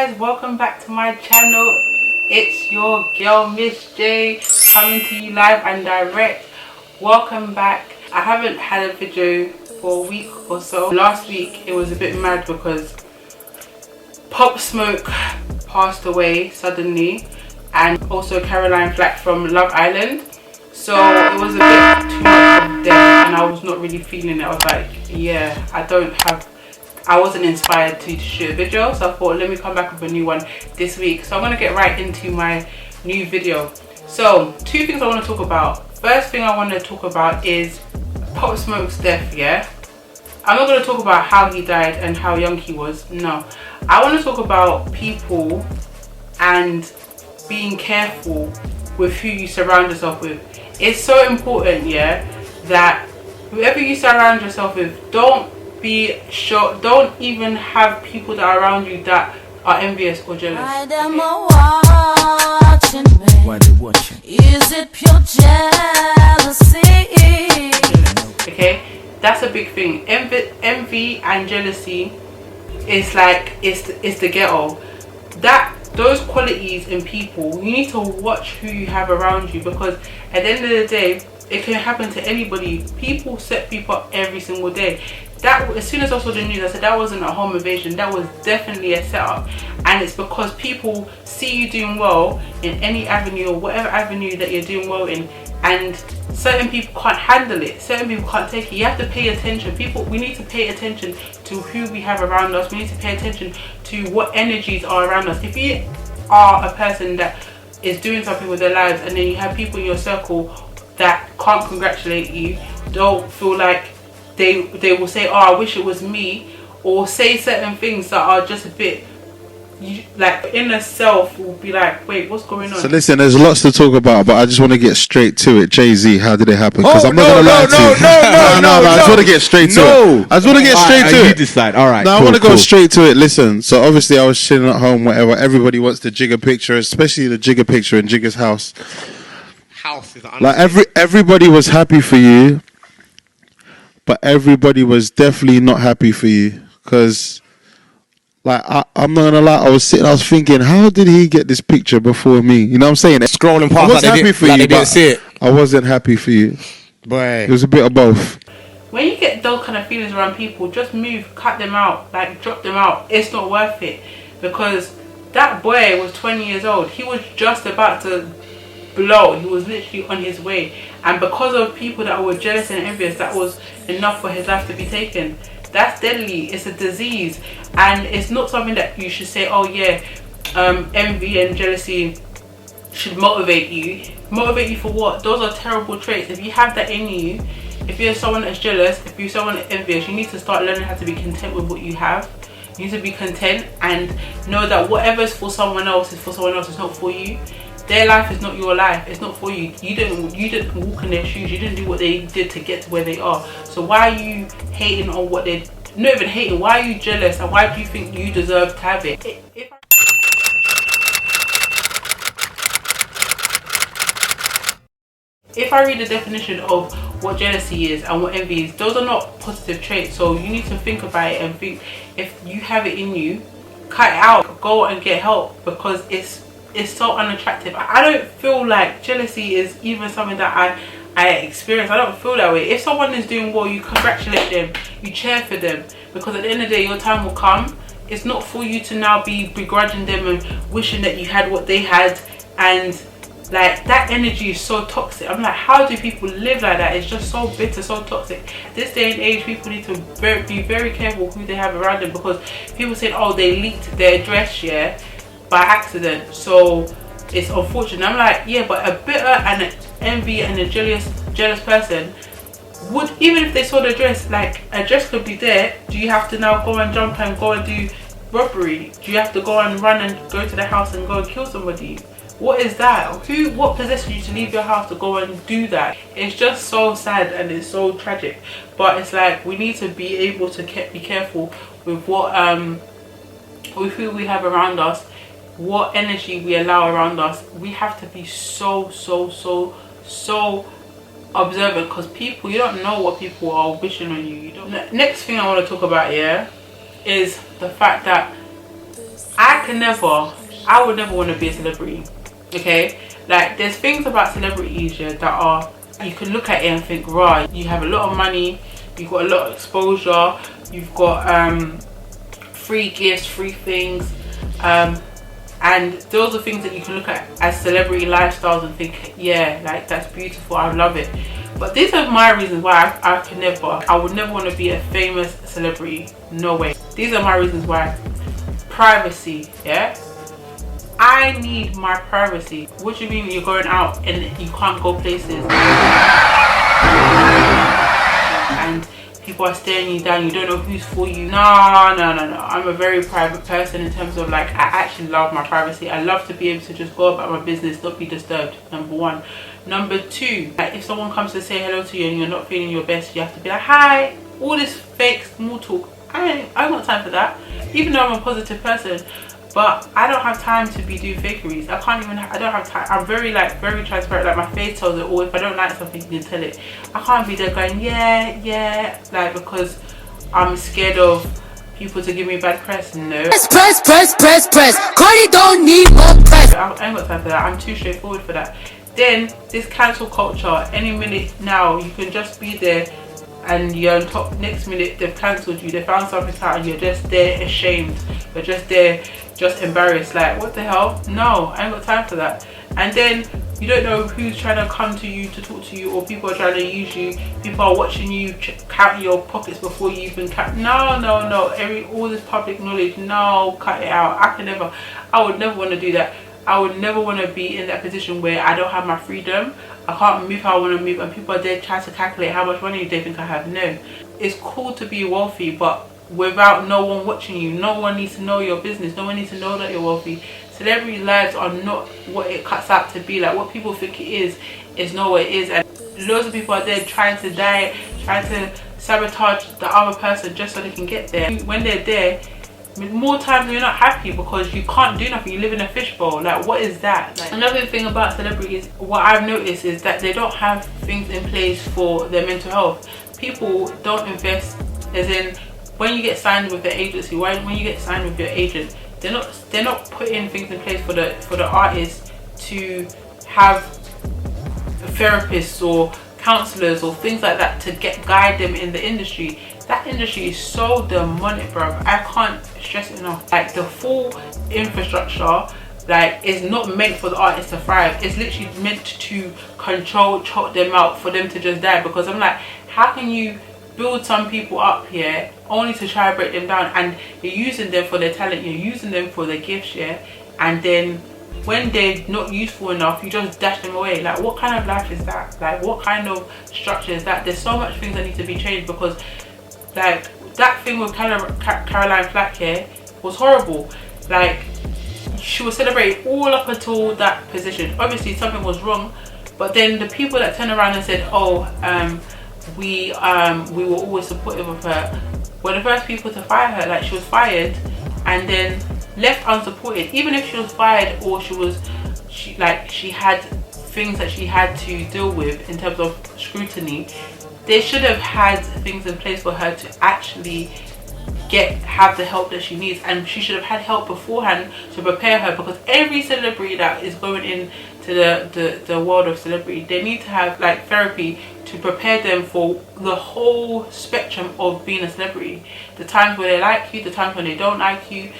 guys, welcome back to my channel. It's your girl Miss J coming to you live and direct. Welcome back. I haven't had a video for a week or so. Last week it was a bit mad because Pop Smoke passed away suddenly, and also Caroline Flack from Love Island. So it was a bit too much of death and I was not really feeling it. I was like, yeah, I wasn't inspired to shoot a video, so I thought let me come back with a new one this week. So I'm going to get right into my new video. So two things I want to talk about. First thing I want to talk about is Pop Smoke's death. Yeah, I'm not going to talk about how he died and how young he was. No, I want to talk about people and being careful with who you surround yourself with. It's so important, yeah, that whoever you surround yourself with, don't be shocked. Don't even have people that are around you that are envious or jealous. Why them watching me? Why they watching? Is it pure jealousy? Okay, that's a big thing. Envy and jealousy is like it's the ghetto. Those qualities in people, you need to watch who you have around you, because at the end of the day, it can happen to anybody. People set people up every single day. That, as soon as I saw the news, I said that wasn't a home invasion, that was definitely a setup. And it's because people see you doing well in any avenue or whatever avenue that you're doing well in, and certain people can't handle it, certain people can't take it. You have to pay attention. We need to pay attention to who we have around us. We need to pay attention to what energies are around us. If you are a person that is doing something with their lives and then you have people in your circle that can't congratulate you, don't feel like they will say, oh, I wish it was me, or say certain things that are just a bit, like, inner self will be like, wait, what's going on? So listen, there's lots to talk about, but I just want to get straight to it. Jay-Z, how did it happen? Because I'm not going to lie to you. No, I just want to get straight to it. I just want to get straight to it. You decide. All right. No, I want to go straight to it. Listen, so obviously I was chilling at home, whatever. Everybody wants the Jigga picture, especially the Jigga picture in Jigga's house. Like everybody was happy for you, but everybody was definitely not happy for you, because, like, I'm not gonna lie, I was thinking, how did he get this picture before me? You know what I'm saying? Scrolling past, I was happy for you, they didn't but see it. I wasn't happy for you. Boy, It was a bit of both. When you get those kind of feelings around people, just move, cut them out, like drop them out. It's not worth it, because that boy was 20 years old. He was just about to blow. He was literally on his way, and because of people that were jealous and envious, that was enough for his life to be taken. That's deadly. It's a disease, and it's not something that you should say, oh yeah, envy and jealousy should motivate you. Motivate you for what? Those are terrible traits. If you have that in you, if you're someone that's jealous, if you're someone that's envious, you need to start learning how to be content with what you have. You need to be content and know that whatever's for someone else is for someone else. It's not for you. Their life is not your life. It's not for you. You didn't walk in their shoes. You didn't do what they did to get to where they are. So why are you hating on what they? Not even hating. Why are you jealous? And why do you think you deserve to have it? If I read the definition of what jealousy is and what envy is, those are not positive traits. So you need to think about it and think, if you have it in you, cut it out. Go and get help, because it's so unattractive. I don't feel like jealousy is even something that I experience. I don't feel that way. If someone is doing well, you congratulate them, you cheer for them, because at the end of the day, your time will come. It's not for you to now be begrudging them and wishing that you had what they had, and like, that energy is so toxic. I'm like, how do people live like that? It's just so bitter, so toxic. This day and age, people need to be very careful who they have around them, because people say, oh, they leaked their address, yeah, by accident, so it's unfortunate. I'm like, yeah, but a bitter and an envy and a jealous person would, even if they saw the dress, like, a dress could be there. Do you have to now go and jump and go and do robbery? Do you have to go and run and go to the house and go and kill somebody? What is that? What possessed you to leave your house to go and do that? It's just so sad and it's so tragic. But it's like, we need to be able to be careful with what with who we have around us, what energy we allow around us. We have to be so observant, because people, you don't know what people are wishing on you. Next thing I want to talk about, yeah, is the fact that I would never want to be a celebrity. Okay, like there's things about celebrities, yeah, that are, you can look at it and think, right, you have a lot of money, you've got a lot of exposure, you've got free gifts, free things, and those are things that you can look at as celebrity lifestyles and think, yeah, like that's beautiful, I love it. But these are my reasons why I would never want to be a famous celebrity. No way. These are my reasons why. Privacy, yeah. I need my privacy. What do you mean you're going out and you can't go places? And people are staring you down, you don't know who's for you. No. I'm a very private person in terms of, like, I actually love my privacy. I love to be able to just go about my business, not be disturbed, number one. Number two, like, if someone comes to say hello to you and you're not feeling your best, you have to be like, hi. All this fake small talk, I ain't got time for that. Even though I'm a positive person, but I don't have time to be doing fakeries. I don't have time. I'm very transparent. Like, my face tells it all. If I don't like something, you can tell it. I can't be there going, yeah, like, because I'm scared of people to give me bad press. No. Press. Cardi don't need more press. I ain't got time for that. I'm too straightforward for that. Then this cancel culture. Any minute now, you can just be there and you're on top. Next minute, they've cancelled you. They found something out and you're just there ashamed. You're just there, just embarrassed. Like, what the hell? No, I ain't got time for that. And then you don't know who's trying to come to you to talk to you, or people are trying to use you. People are watching you count your pockets before you even count. No. All this public knowledge. No, cut it out. I would never want to do that. I would never want to be in that position where I don't have my freedom. I can't move how I want to move, and people are there trying to calculate how much money they think I have. No. It's cool to be wealthy, but without no one watching you. No one needs to know your business. No one needs to know that you're wealthy. Celebrity lives are not what it cuts out to be. Like, what people think it is not what it is. And loads of people are there trying to die, trying to sabotage the other person just so they can get there. When they're there, more times you're not happy because you can't do nothing. You live in a fishbowl. Like, what is that? Like, another thing about celebrities, what I've noticed is that they don't have things in place for their mental health. People don't invest, as in, when you get signed with the agency, when you get signed with your agent, they're not putting things in place for the artists to have therapists or counselors or things like that to guide them in the industry. That industry is so demonic, bro. I can't stress it enough. Like, the full infrastructure, like, is not meant for the artists to thrive. It's literally meant to control, choke them out, for them to just die. Because I'm like, how can you build some people up here only to try and break them down? And you're using them for their talent, you're using them for their gifts, yeah, and then when they're not useful enough, you just dash them away. Like, what kind of life is that? Like, what kind of structure is that? There's so much things that need to be changed, because, like, that thing with Caroline Flack here was horrible. Like, she was celebrated all up until that position. Obviously something was wrong, but then the people that turned around and said, oh, we were always supportive of her, were the first people to fire her. Like, she was fired and then left unsupported. Even if she was fired, or she had things that she had to deal with in terms of scrutiny, they should have had things in place for her to actually have the help that she needs, and she should have had help beforehand to prepare her. Because every celebrity that is going into the world of celebrity, they need to have, like, therapy to prepare them for the whole spectrum of being a celebrity. The times where they like you, the times when they don't like you.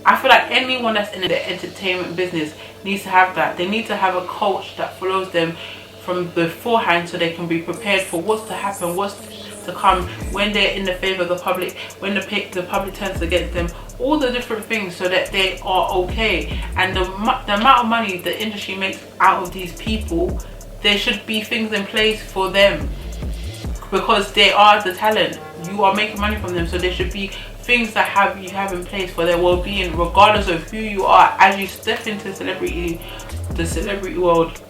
I feel like anyone that's in the entertainment business needs to have that. They need to have a coach that follows them from beforehand, so they can be prepared for what's to happen, what's to come, when they're in the favor of the public, when the public turns against them, all the different things, so that they are okay. And the amount of money the industry makes out of these people, there should be things in place for them, because they are the talent. You are making money from them, so there should be things that you have in place for their well-being, regardless of who you are. As you step into the celebrity world,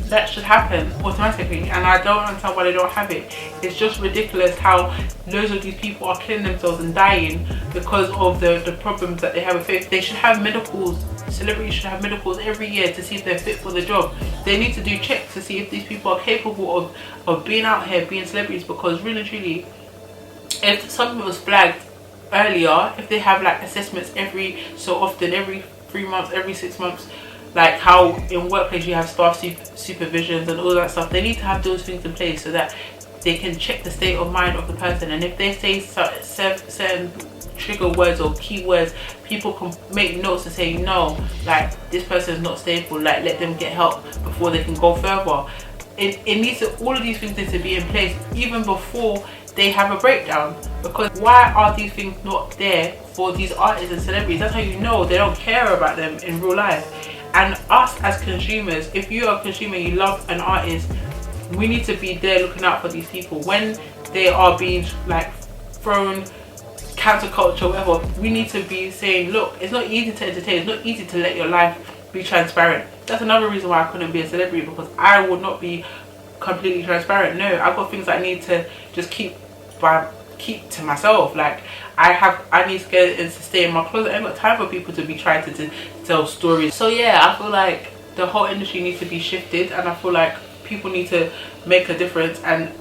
that should happen automatically, and I don't understand why they don't have it. It's just ridiculous how loads of these people are killing themselves and dying because of the problems that they have with faith. They should have medicals. Celebrities should have medicals every year to see if they're fit for the job. They need to do checks to see if these people are capable of being out here, being celebrities, because really and truly, if something was flagged earlier, if they have like assessments every so often, every 3 months, every 6 months, like how in workplace you have staff supervisions and all that stuff, they need to have those things in place so that they can check the state of mind of the person. And if they say certain trigger words or keywords, people can make notes to say no, like this person is not stable, like let them get help before they can go further. It needs to, all of these things need to be in place even before they have a breakdown, because why are these things not there for these artists and celebrities? That's how you know they don't care about them in real life. And us as consumers, if you are a consumer, you love an artist, we need to be there looking out for these people when they are being like thrown cancel culture, whatever. We need to be saying, look, it's not easy to entertain, it's not easy to let your life be transparent. That's another reason why I couldn't be a celebrity, because I would not be completely transparent. No, I've got things I need to just keep to myself. Like I need to get and to stay in my closet. I ain't got time for people to be trying to tell stories. So yeah, I feel like the whole industry needs to be shifted, and I feel like people need to make a difference, and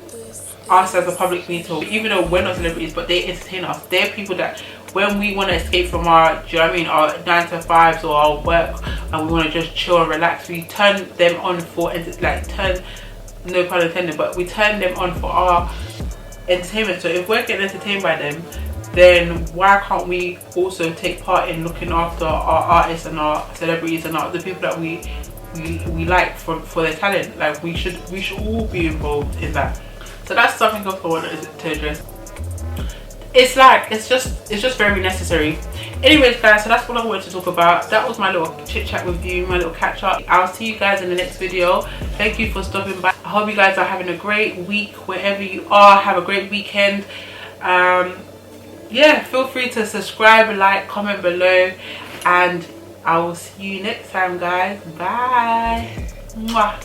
us as a public need to, even though we're not celebrities, but they entertain us. They're people that when we want to escape from our, do you know what I mean, our 9 to 5s or our work, and we want to just chill and relax, we turn them on for, like, no pun intended, but we turn them on for our entertainment. So if we're getting entertained by them, then why can't we also take part in looking after our artists and our celebrities and the people that we like for their talent? Like we should all be involved in that. So that's something else I wanted to address. It's just very necessary. Anyways guys, so that's what I wanted to talk about. That was my little chit chat with you, my little catch up. I'll see you guys in the next video. Thank you for stopping by. I hope you guys are having a great week wherever you are. Have a great weekend. Yeah, feel free to subscribe, like, comment below, and I will see you next time guys. Bye. Mwah.